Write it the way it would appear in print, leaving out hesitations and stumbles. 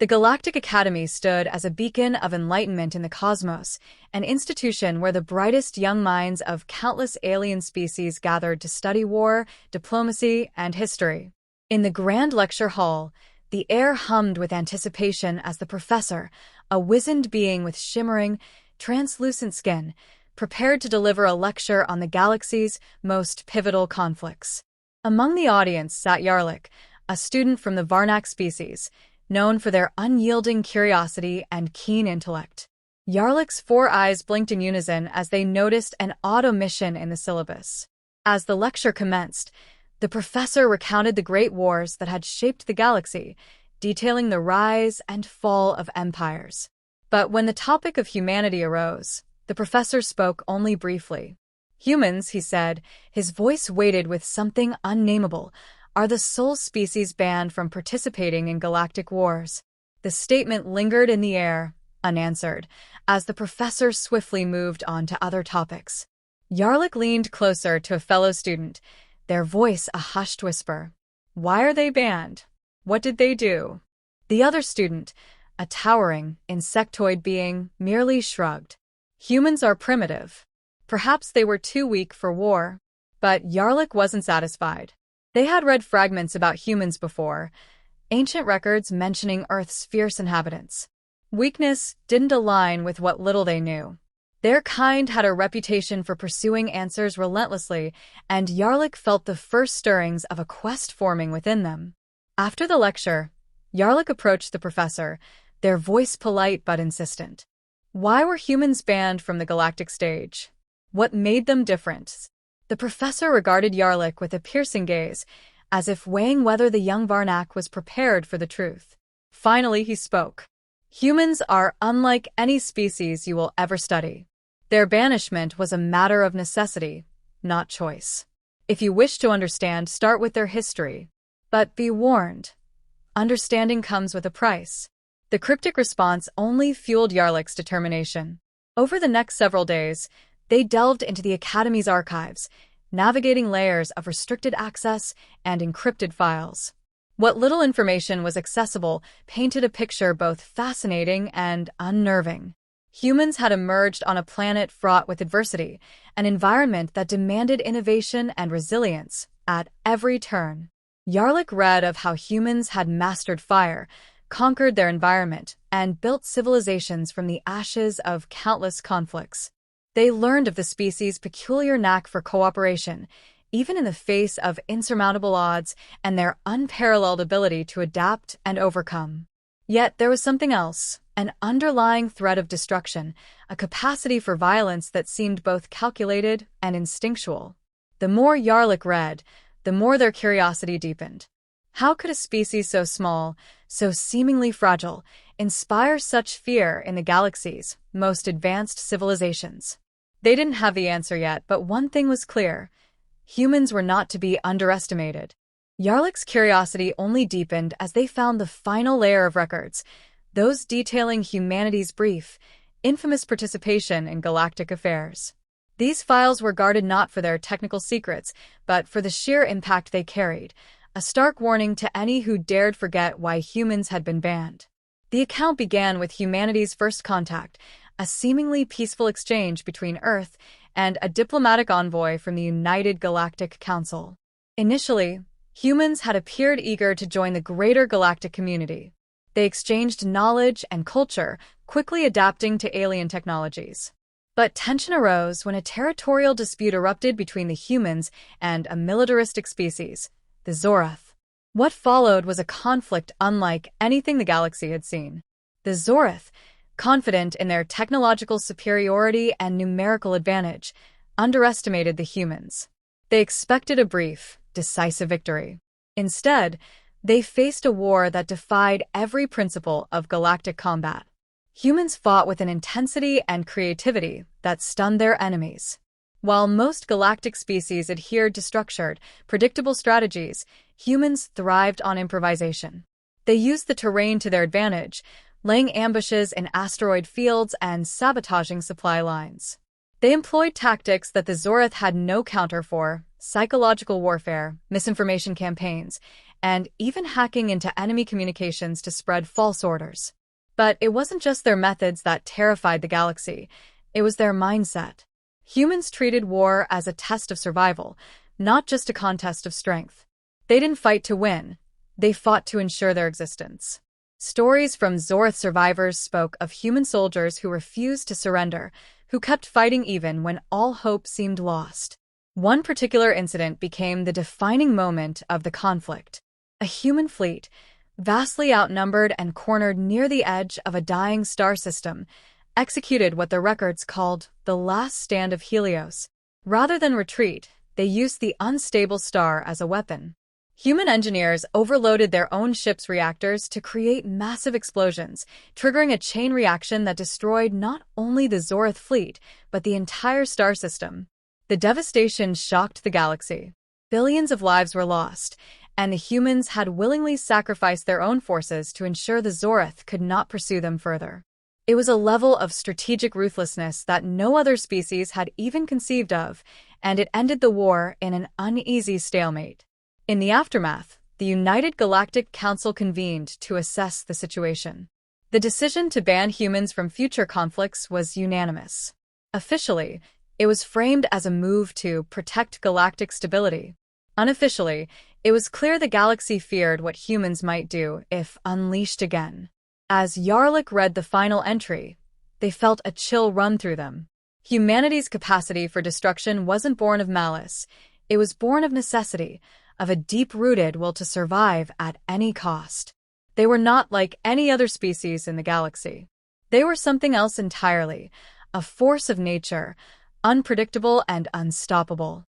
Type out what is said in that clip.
The Galactic Academy stood as a beacon of enlightenment in the cosmos, an institution where the brightest young minds of countless alien species gathered to study war, diplomacy, and history. In the grand lecture hall, the air hummed with anticipation as the professor, a wizened being with shimmering, translucent skin, prepared to deliver a lecture on the galaxy's most pivotal conflicts. Among the audience sat Yarlik, a student from the Varnak species, known for their unyielding curiosity and keen intellect. Yarlik's 4 eyes blinked in unison as they noticed an odd omission in the syllabus. As the lecture commenced, the professor recounted the great wars that had shaped the galaxy, detailing the rise and fall of empires. But when the topic of humanity arose, the professor spoke only briefly. Humans, he said, his voice weighted with something unnameable, are the sole species banned from participating in galactic wars. The statement lingered in the air, unanswered, as the professor swiftly moved on to other topics. Yarlik leaned closer to a fellow student, their voice a hushed whisper. "Why are they banned? What did they do?" The other student, a towering, insectoid being, merely shrugged. "Humans are primitive. Perhaps they were too weak for war." But Yarlik wasn't satisfied. They had read fragments about humans before, ancient records mentioning Earth's fierce inhabitants. Weakness didn't align with what little they knew. Their kind had a reputation for pursuing answers relentlessly, and Yarlik felt the first stirrings of a quest forming within them. After the lecture, Yarlik approached the professor, their voice polite but insistent. Why were humans banned from the galactic stage? What made them different? The professor regarded Yarlik with a piercing gaze, as if weighing whether the young Varnak was prepared for the truth. Finally, he spoke. Humans are unlike any species you will ever study. Their banishment was a matter of necessity, not choice. If you wish to understand, start with their history. But be warned, understanding comes with a price. The cryptic response only fueled Yarlik's determination. Over the next several days, they delved into the Academy's archives, navigating layers of restricted access and encrypted files. What little information was accessible painted a picture both fascinating and unnerving. Humans had emerged on a planet fraught with adversity, an environment that demanded innovation and resilience at every turn. Yarlik read of how humans had mastered fire, conquered their environment, and built civilizations from the ashes of countless conflicts. They learned of the species' peculiar knack for cooperation, even in the face of insurmountable odds, and their unparalleled ability to adapt and overcome. Yet there was something else, an underlying threat of destruction, a capacity for violence that seemed both calculated and instinctual. The more Yarlik read, the more their curiosity deepened. How could a species so small, so seemingly fragile, inspire such fear in the galaxy's most advanced civilizations? They didn't have the answer yet, but one thing was clear. Humans were not to be underestimated. Yarlik's curiosity only deepened as they found the final layer of records, those detailing humanity's brief, infamous participation in galactic affairs. These files were guarded not for their technical secrets, but for the sheer impact they carried, a stark warning to any who dared forget why humans had been banned. The account began with humanity's first contact, a seemingly peaceful exchange between Earth and a diplomatic envoy from the United Galactic Council. Initially, humans had appeared eager to join the greater galactic community. They exchanged knowledge and culture, quickly adapting to alien technologies. But tension arose when a territorial dispute erupted between the humans and a militaristic species, the Zorath. What followed was a conflict unlike anything the galaxy had seen. The Zorath, confident in their technological superiority and numerical advantage, underestimated the humans. They expected a brief, decisive victory. Instead, they faced a war that defied every principle of galactic combat. Humans fought with an intensity and creativity that stunned their enemies. While most galactic species adhered to structured, predictable strategies, humans thrived on improvisation. They used the terrain to their advantage, laying ambushes in asteroid fields and sabotaging supply lines. They employed tactics that the Zorath had no counter for: psychological warfare, misinformation campaigns, and even hacking into enemy communications to spread false orders. But it wasn't just their methods that terrified the galaxy, it was their mindset. Humans treated war as a test of survival, not just a contest of strength. They didn't fight to win, they fought to ensure their existence. Stories from Zorth survivors spoke of human soldiers who refused to surrender, who kept fighting even when all hope seemed lost. One particular incident became the defining moment of the conflict. A human fleet, vastly outnumbered and cornered near the edge of a dying star system, executed what the records called the last stand of Helios. Rather than retreat, they used the unstable star as a weapon. Human engineers overloaded their own ship's reactors to create massive explosions, triggering a chain reaction that destroyed not only the Zorth fleet, but the entire star system. The devastation shocked the galaxy. Billions of lives were lost, and the humans had willingly sacrificed their own forces to ensure the Zorth could not pursue them further. It was a level of strategic ruthlessness that no other species had even conceived of, and it ended the war in an uneasy stalemate. In the aftermath, the United Galactic Council convened to assess the situation. The decision to ban humans from future conflicts was unanimous. Officially, it was framed as a move to protect galactic stability. Unofficially, it was clear the galaxy feared what humans might do if unleashed again. As Yarlik read the final entry, they felt a chill run through them. Humanity's capacity for destruction wasn't born of malice, it was born of necessity, of a deep-rooted will to survive at any cost. They were not like any other species in the galaxy. They were something else entirely, a force of nature, unpredictable and unstoppable.